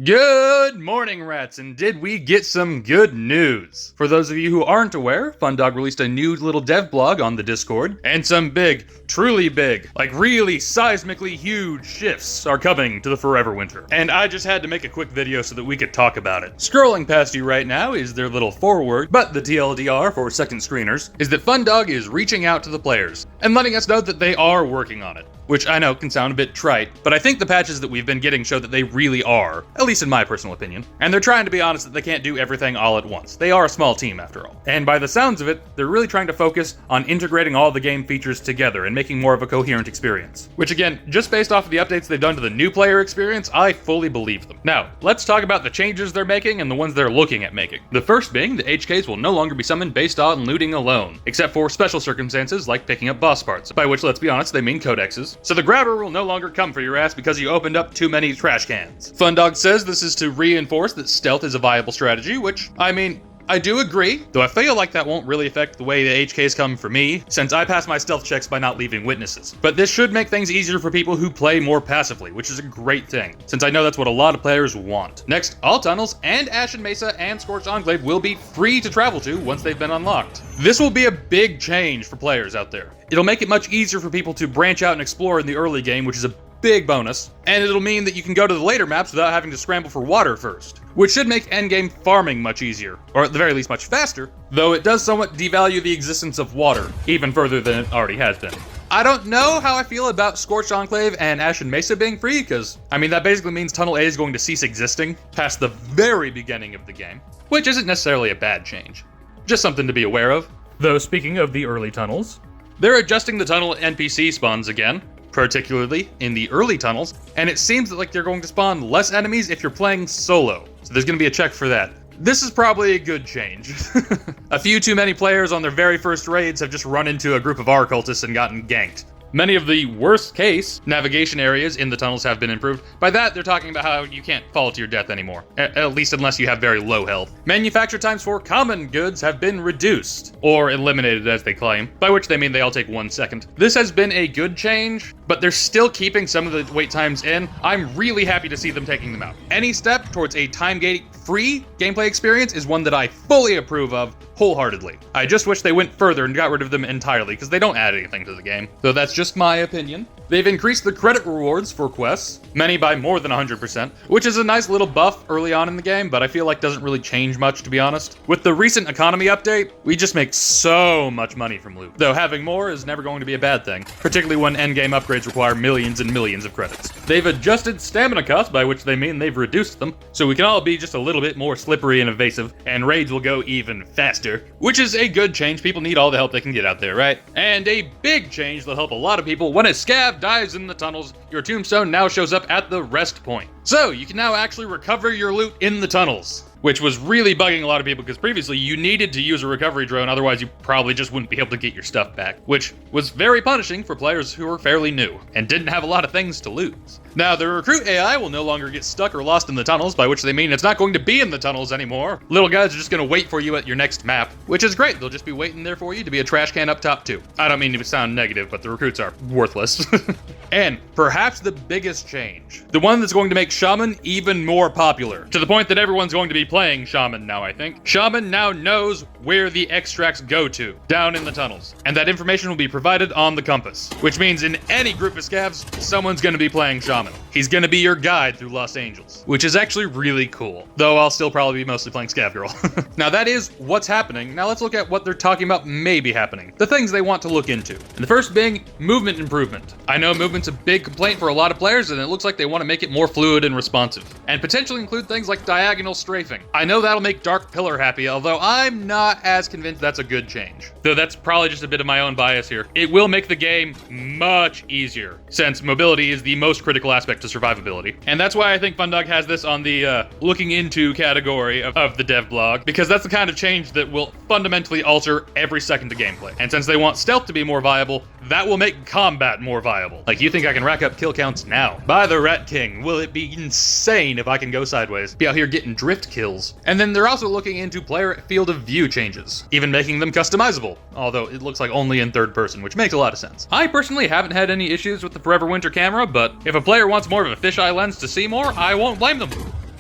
Good morning, rats, and did we get some good news? For those of you who aren't aware, FunDog released a new little dev blog on the Discord, and some big, truly big, like really seismically huge shifts are coming to the Forever Winter. And I just had to make a quick video so that we could talk about it. Scrolling past you right now is their little foreword, but the TLDR for second screeners is that FunDog is reaching out to the players and letting us know that they are working on it. Which I know can sound a bit trite, but I think the patches that we've been getting show that they really are, at least in my personal opinion. And they're trying to be honest that they can't do everything all at once. They are a small team after all. And by the sounds of it, they're really trying to focus on integrating all the game features together and making more of a coherent experience. Which again, just based off of the updates they've done to the new player experience, I fully believe them. Now, let's talk about the changes they're making and the ones they're looking at making. The first being that HKs will no longer be summoned based on looting alone, except for special circumstances like picking up boss parts, by which, let's be honest, they mean codexes. So the grabber will no longer come for your ass because you opened up too many trash cans. FunDog says this is to reinforce that stealth is a viable strategy, which, I mean, I do agree, though I feel like that won't really affect the way the HKs come for me, since I pass my stealth checks by not leaving witnesses. But this should make things easier for people who play more passively, which is a great thing, since I know that's what a lot of players want. Next, all tunnels and Ashen Mesa and Scorched Enclave will be free to travel to once they've been unlocked. This will be a big change for players out there. It'll make it much easier for people to branch out and explore in the early game, which is a big bonus, and it'll mean that you can go to the later maps without having to scramble for water first, which should make endgame farming much easier, or at the very least much faster, though it does somewhat devalue the existence of water, even further than it already has been. I don't know how I feel about Scorched Enclave and Ashen Mesa being free, because, I mean, that basically means Tunnel A is going to cease existing past the very beginning of the game, which isn't necessarily a bad change. Just something to be aware of. Though speaking of the early tunnels, they're adjusting the tunnel NPC spawns again, particularly in the early tunnels, and it seems like they're going to spawn less enemies if you're playing solo, so there's going to be a check for that. This is probably a good change. A few too many players on their very first raids have just run into a group of R cultists and gotten ganked. Many of the worst case navigation areas in the tunnels have been improved. By that, they're talking about how you can't fall to your death anymore, at least unless you have very low health. Manufacture times for common goods have been reduced, or eliminated as they claim, by which they mean they all take 1 second. This has been a good change, but they're still keeping some of the wait times in. I'm really happy to see them taking them out. Any step towards a time-gating free gameplay experience is one that I fully approve of wholeheartedly. I just wish they went further and got rid of them entirely, because they don't add anything to the game. Though that's just my opinion. They've increased the credit rewards for quests, many by more than 100%, which is a nice little buff early on in the game, but I feel like doesn't really change much, to be honest. With the recent economy update, we just make so much money from loot, though having more is never going to be a bad thing, particularly when endgame upgrades require millions and millions of credits. They've adjusted stamina costs, by which they mean they've reduced them, so we can all be just a little bit more slippery and evasive, and raids will go even faster, which is a good change. People need all the help they can get out there, right? And a big change that'll help a lot of people. When a scav dies in the tunnels, your tombstone now shows up at the rest point. So you can now actually recover your loot in the tunnels, which was really bugging a lot of people because previously you needed to use a recovery drone, otherwise you probably just wouldn't be able to get your stuff back, which was very punishing for players who were fairly new and didn't have a lot of things to lose. Now, the recruit AI will no longer get stuck or lost in the tunnels, by which they mean it's not going to be in the tunnels anymore. Little guys are just going to wait for you at your next map, which is great. They'll just be waiting there for you to be a trash can up top too. I don't mean to sound negative, but the recruits are worthless. And perhaps the biggest change, the one that's going to make Shaman even more popular, to the point that everyone's going to be playing Shaman now, I think. Shaman now knows where the extracts go to, down in the tunnels, and that information will be provided on the compass, which means in any group of scavs, someone's going to be playing Shaman. He's going to be your guide through Los Angeles, which is actually really cool, though I'll still probably be mostly playing Scav Girl. Now that is what's happening. Now let's look at what they're talking about maybe happening, the things they want to look into. And the first being movement improvement. I know movement's a big complaint for a lot of players, and it looks like they want to make it more fluid and responsive, and potentially include things like diagonal strafing. I know that'll make Dark Pillar happy, although I'm not as convinced that's a good change. Though that's probably just a bit of my own bias here. It will make the game much easier, since mobility is the most critical aspect to survivability. And that's why I think FunDog has this on the looking into category of the dev blog, because that's the kind of change that will fundamentally alter every second of gameplay. And since they want stealth to be more viable, that will make combat more viable. Like, you think I can rack up kill counts now? By the Rat King, will it be insane if I can go sideways? Be out here getting drift kills. And then they're also looking into player field of view changes, even making them customizable, although it looks like only in third person, which makes a lot of sense. I personally haven't had any issues with the Forever Winter camera, but if a player wants more of a fisheye lens to see more, I won't blame them.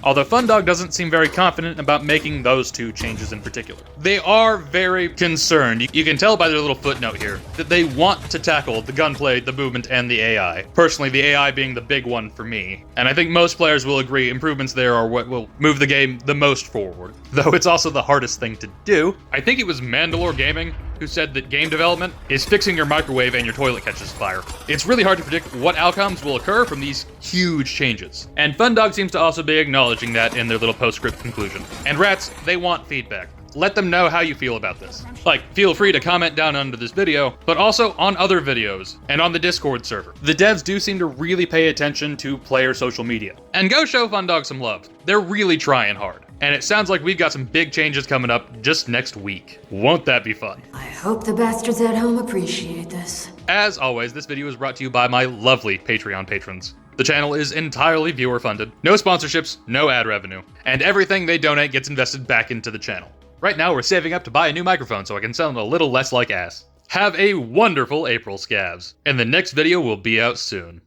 although FunDog doesn't seem very confident about making those two changes in particular. They are very concerned. You can tell by their little footnote here that they want to tackle the gunplay, the movement, and the AI. Personally, the AI being the big one for me. And I think most players will agree improvements there are what will move the game the most forward, though it's also the hardest thing to do. I think it was Mandalore Gaming who said that game development is fixing your microwave and your toilet catches fire. It's really hard to predict what outcomes will occur from these huge changes. And FunDog seems to also be acknowledging that in their little postscript conclusion. And rats, they want feedback. Let them know how you feel about this. Like, feel free to comment down under this video, but also on other videos, and on the Discord server. The devs do seem to really pay attention to player social media. And go show FunDog some love. They're really trying hard. And it sounds like we've got some big changes coming up just next week. Won't that be fun? I hope the bastards at home appreciate this. As always, this video is brought to you by my lovely Patreon patrons. The channel is entirely viewer funded, no sponsorships, no ad revenue, and everything they donate gets invested back into the channel. Right now we're saving up to buy a new microphone so I can sound a little less like ass. Have a wonderful April, scavs, and the next video will be out soon.